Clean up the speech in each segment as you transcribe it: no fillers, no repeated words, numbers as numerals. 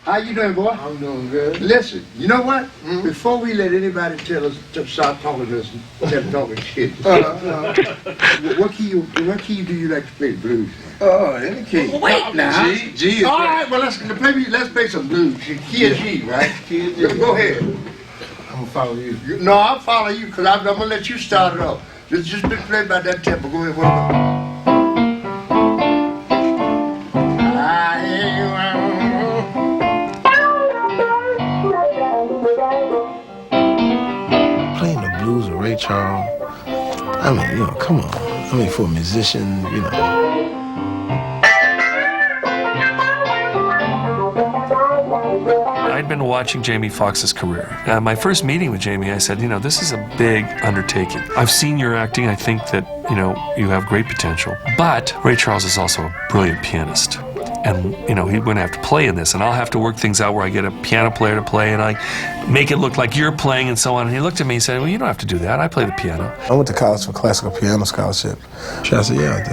How you doing, boy? I'm doing good. Listen, you know what? Before we let anybody tell us to start talking to us, talking shit. What key do you like to play the blues? Oh, any key. Wait now. G is all right. Well, let's play some blues. Key and G, right? Key and G. Go ahead. I'm gonna follow you. No, I'll follow you because I'm gonna let you start it off. Just play by that tempo. Go ahead. What about? Playing the blues with Ray Charles. I mean, you know, come on. I mean, for a musician, you know. I'd been watching Jamie Foxx's career. My first meeting with Jamie, I said, you know, this is a big undertaking. I've seen your acting. I think that, you know, you have great potential. But Ray Charles is also a brilliant pianist. And, you know, he's going to have to play in this. And I'll have to work things out where I get a piano player to play and I make it look like you're playing and so on. And he looked at me and said, well, you don't have to do that. I play the piano. I went to college for classical piano scholarship. I said, yeah,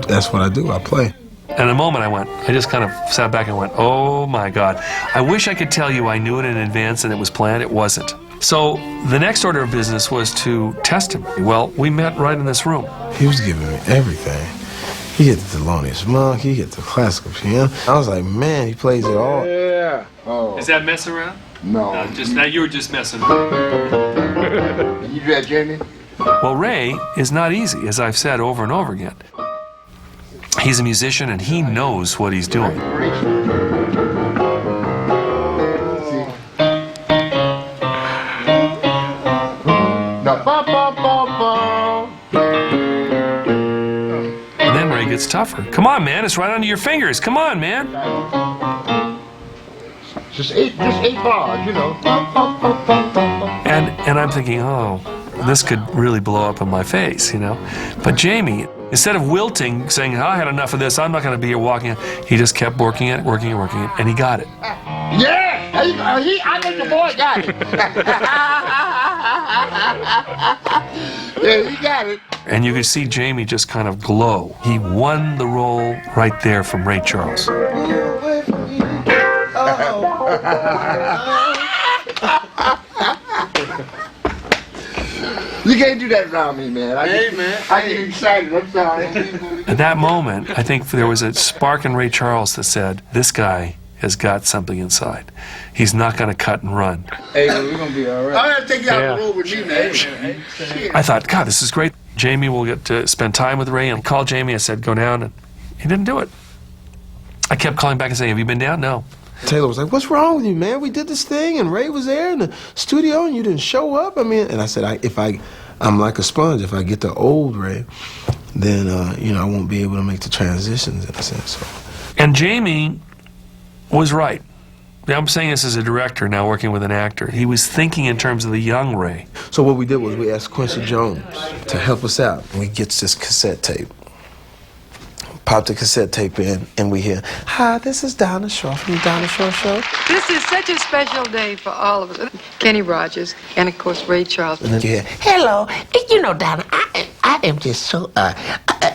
that's what I do. I play. And in a moment I just kind of sat back and went, oh my God. I wish I could tell you I knew it in advance and it was planned. It wasn't. So the next order of business was to test him. Well, we met right in this room. He was giving me everything. He hit the Thelonious Monk, he hit the classical piano. I was like, man, he plays it all. Yeah. Oh. Is that messing around? No. Now you were just messing around. You do that, Jamie? Well, Ray is not easy, as I've said over and over again. He's a musician and he knows what he's doing. And then Ray gets tougher. Come on, man, it's right under your fingers. Come on, man. Just eight bars, you know. And I'm thinking, oh, this could really blow up in my face, you know. But Jamie, instead of wilting, saying, I had enough of this, I'm not going to be here walking, he just kept working it, and he got it. Yeah! I think the boy got it. Yeah, he got it. And you could see Jamie just kind of glow. He won the role right there from Ray Charles. You can't do that around me, man. I get excited. I'm sorry. At that moment, I think there was a spark in Ray Charles that said, this guy has got something inside. He's not going to cut and run. Hey, we're going to be all right. I'm going to take you out the road with me, man. I thought, God, this is great. Jamie will get to spend time with Ray. And I called Jamie. I said, go down. And he didn't do it. I kept calling back and saying, have you been down? No. Taylor was like, what's wrong with you, man? We did this thing, and Ray was there in the studio, and you didn't show up. I mean, and I said, I'm like a sponge. If I get the old Ray, then, you know, I won't be able to make the transitions, in a sense. So. And Jamie was right. I'm saying this as a director now working with an actor. He was thinking in terms of the young Ray. So what we did was we asked Quincy Jones to help us out. We get this cassette tape. Pop the cassette tape in, and we hear, hi, this is Donna Shore from the Donna Shore Show. This is such a special day for all of us. Kenny Rogers, and of course, Ray Charles. And then you hear, Hello, you know, Donna, I am just so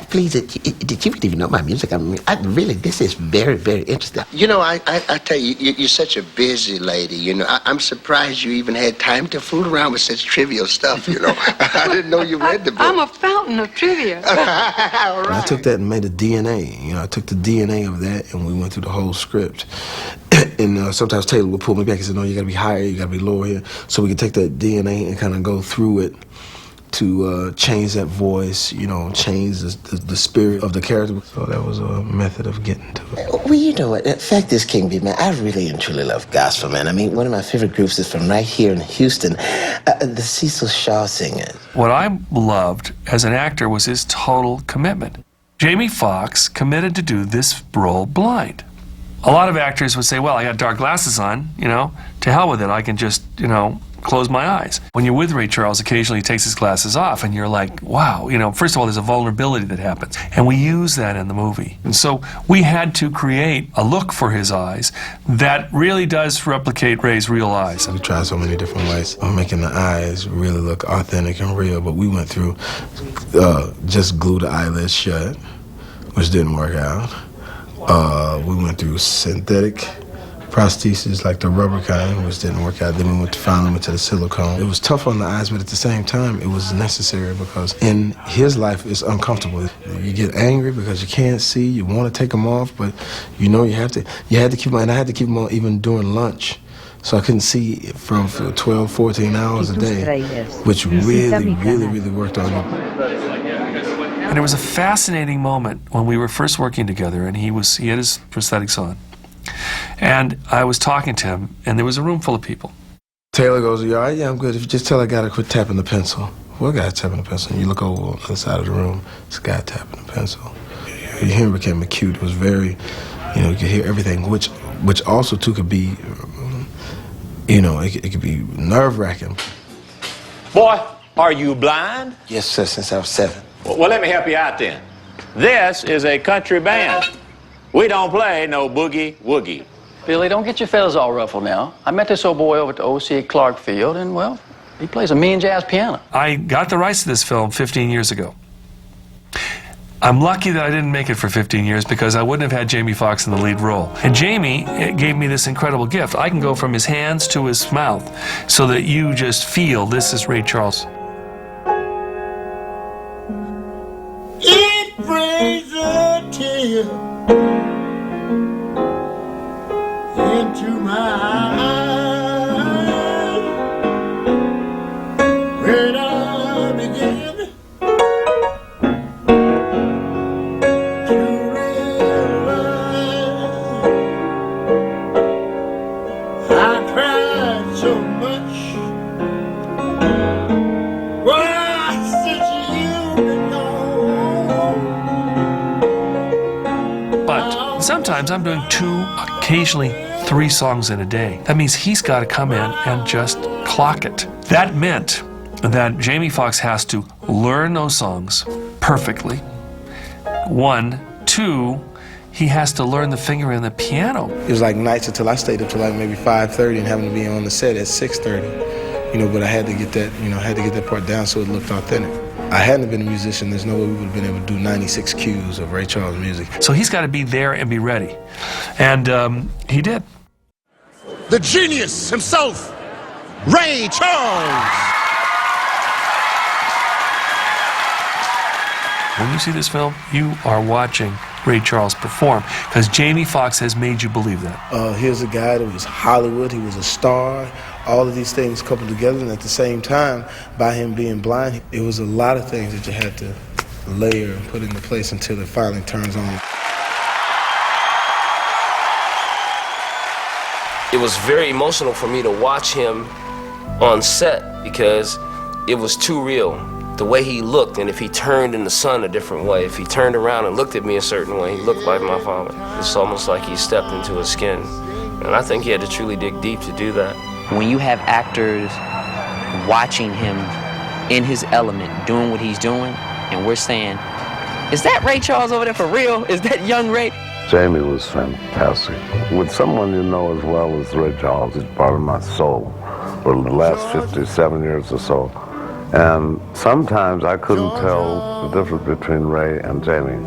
pleased that you even know my music. I mean, really, this is very, very interesting. You know, I tell you, you're such a busy lady, you know. I'm surprised you even had time to fool around with such trivial stuff, you know. I didn't know you read the book. I'm a fountain of trivia. All right. I took that and made a DNA. You know, I took the DNA of that, and we went through the whole script. And sometimes Taylor would pull me back and say, no, you got to be higher, you got to be lower here. So we could take that DNA and kind of go through it to change that voice, you know, change the spirit of the character. So that was a method of getting to it. Well, you know what? In fact, this King Bee, man, I really and truly love gospel, man. I mean, one of my favorite groups is from right here in Houston, the Cecil Shaw Singers. What I loved as an actor was his total commitment. Jamie Foxx committed to do this role blind. A lot of actors would say, well, I got dark glasses on, you know, to hell with it. I can just, you know, close my eyes. When you're with Ray Charles, occasionally he takes his glasses off and you're like, wow, you know, first of all, there's a vulnerability that happens. And we use that in the movie. And so we had to create a look for his eyes that really does replicate Ray's real eyes. We tried so many different ways of making the eyes really look authentic and real, but we went through just glue the eyelids shut, which didn't work out. We went through synthetic prosthesis, like the rubber kind, which didn't work out. Then we finally went to the silicone. It was tough on the eyes, but at the same time, it was necessary because in his life, it's uncomfortable. You get angry because you can't see, you want to take them off, but you know you had to keep them, and I had to keep them on even during lunch. So I couldn't see from 12, 14 hours a day, which really worked on me. And it was a fascinating moment when we were first working together, and he had his prosthetics on. And I was talking to him, and there was a room full of people. Taylor goes, "You all right? Yeah, I'm good. If you just tell a guy to quit tapping the pencil." What guy tapping the pencil? And you look over on the other side of the room, it's a guy tapping the pencil. Your hearing became acute. It was very, you could hear everything, which also too could be, it could be nerve-wracking. Boy, are you blind? Yes, sir, since I was 7. Well, let me help you out then. This is a country band. We don't play no boogie-woogie. Billy, don't get your feathers all ruffled now. I met this old boy over at the OC at Clark Field, and, well, he plays a mean jazz piano. I got the rights to this film 15 years ago. I'm lucky that I didn't make it for 15 years because I wouldn't have had Jamie Foxx in the lead role. And Jamie gave me this incredible gift. I can go from his hands to his mouth so that you just feel this is Ray Charles. It brings a tear into my eyes when I begin to realize I cried so much. Why, since you've been gone. But sometimes I'm doing 2, occasionally 3 songs in a day. That means he's got to come in and just clock it. That meant that Jamie Foxx has to learn those songs perfectly. 1, 2, he has to learn the finger in the piano. It was like nights until I stayed up till like maybe 5:30 and having to be on the set at 6:30. But I had to get that part down so it looked authentic. I hadn't been a musician, there's no way we would have been able to do 96 cues of Ray Charles music. So he's got to be there and be ready. And he did. The genius himself, Ray Charles. When you see this film, you are watching Ray Charles perform because Jamie Foxx has made you believe that. Here's a guy that was Hollywood, he was a star, all of these things coupled together, and at the same time, by him being blind, it was a lot of things that you had to layer and put into place until it finally turns on. It was very emotional for me to watch him on set because it was too real. The way he looked, and if he turned in the sun a different way, if he turned around and looked at me a certain way, he looked like my father. It's almost like he stepped into his skin. And I think he had to truly dig deep to do that. When you have actors watching him in his element, doing what he's doing, and we're saying, is that Ray Charles over there for real? Is that young Ray? Jamie was fantastic. With someone you know as well as Ray Charles, he's part of my soul for the last 57 years or so. And sometimes I couldn't tell the difference between Ray and Jamie.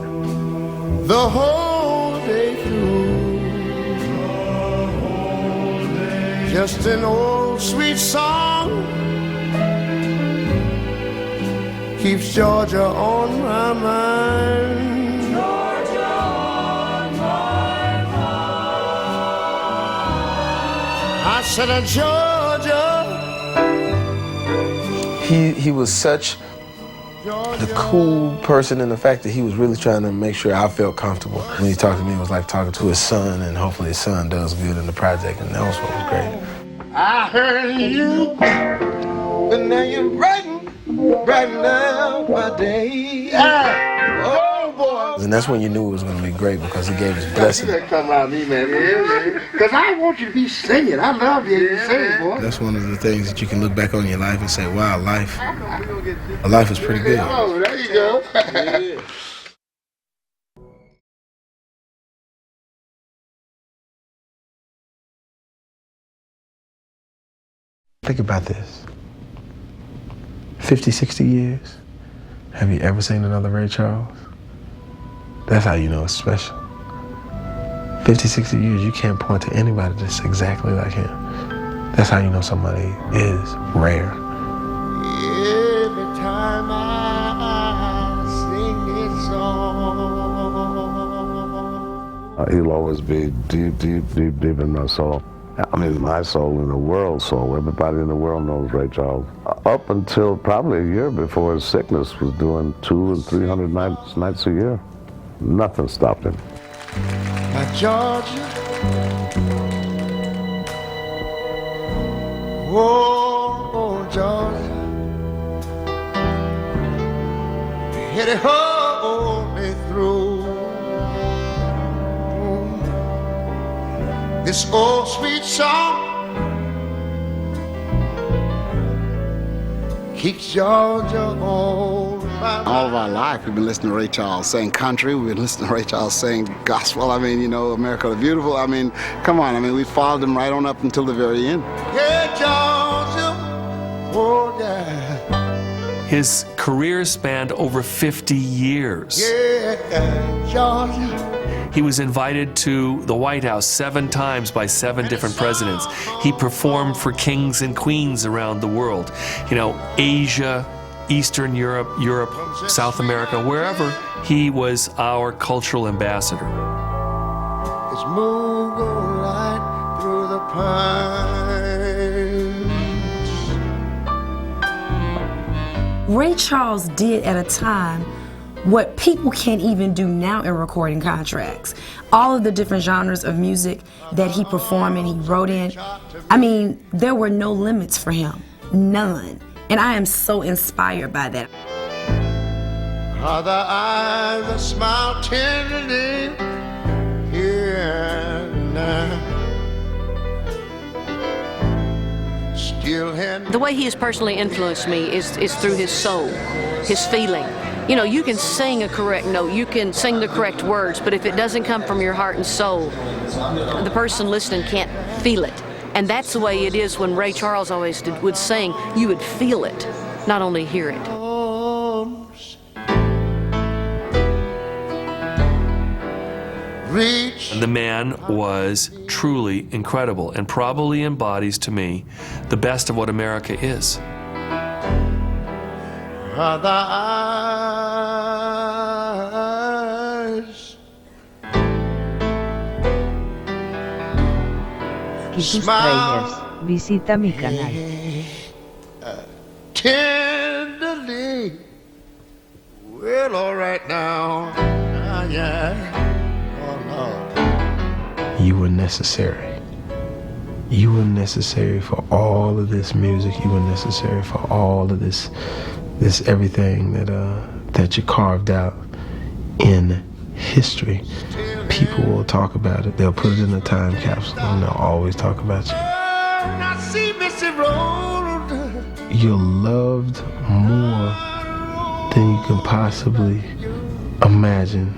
The whole day through, just an old sweet song keeps Georgia on my mind. Georgia on my mind. I said, Georgia. He was such the cool person in the fact that he was really trying to make sure I felt comfortable. When he talked to me, it was like talking to his son, and hopefully his son does good in the project, and that was what was great. I heard you, but now you're writing down my day. Oh boy! And that's when you knew it was going to be great because he gave his blessing. You better come around me, man. Because I want you to be singing. I love you to sing, boy. That's one of the things that you can look back on your life and say, wow, life is pretty good. Oh, there you go. Think about this. 50, 60 years. Have you ever seen another Ray Charles? That's how you know it's special. 50, 60 years, you can't point to anybody that's exactly like him. That's how you know somebody is rare. Every time I sing this song. He'll always be deep, deep, deep, deep in my soul. I mean, my soul and the world's soul. Everybody in the world knows Ray Charles. Up until probably a year before his sickness, was doing 200 and 300 nights a year. Nothing stopped him. Now, Georgia, oh, Georgia, hit it hold me through. This old sweet song keeps Georgia on my mind. All of our life, we've been listening to Ray Charles sing country. We've been listening to Ray Charles sing gospel. I mean, you know, America the Beautiful. I mean, come on. I mean, we followed him right on up until the very end. Yeah, Georgia, oh yeah. His career spanned over 50 years. Yeah, Georgia. He was invited to the White House 7 times by 7 different presidents. He performed for kings and queens around the world. You know, Asia, Eastern Europe, South America, wherever, he was our cultural ambassador. It's moving right through the pines. Ray Charles did at a time what people can't even do now in recording contracts. All of the different genres of music that he performed and he wrote in, I mean, there were no limits for him, none. And I am so inspired by that. Are the eyes that smile tenderly here and now? Still The way he has personally influenced me is through his soul, his feeling. You know, you can sing a correct note, you can sing the correct words, but if it doesn't come from your heart and soul, the person listening can't feel it. And that's the way it is when Ray Charles always would sing. You would feel it, not only hear it. The man was truly incredible and probably embodies to me the best of what America is. Are the eyes tus trailers, visita mi canal. tenderly? Well, all right now. Yeah. Oh, Lord. You were necessary. You were necessary for all of this music. You were necessary for all of this everything that you carved out in history. People will talk about it. They'll put it in a time capsule and they'll always talk about you. You're loved more than you can possibly imagine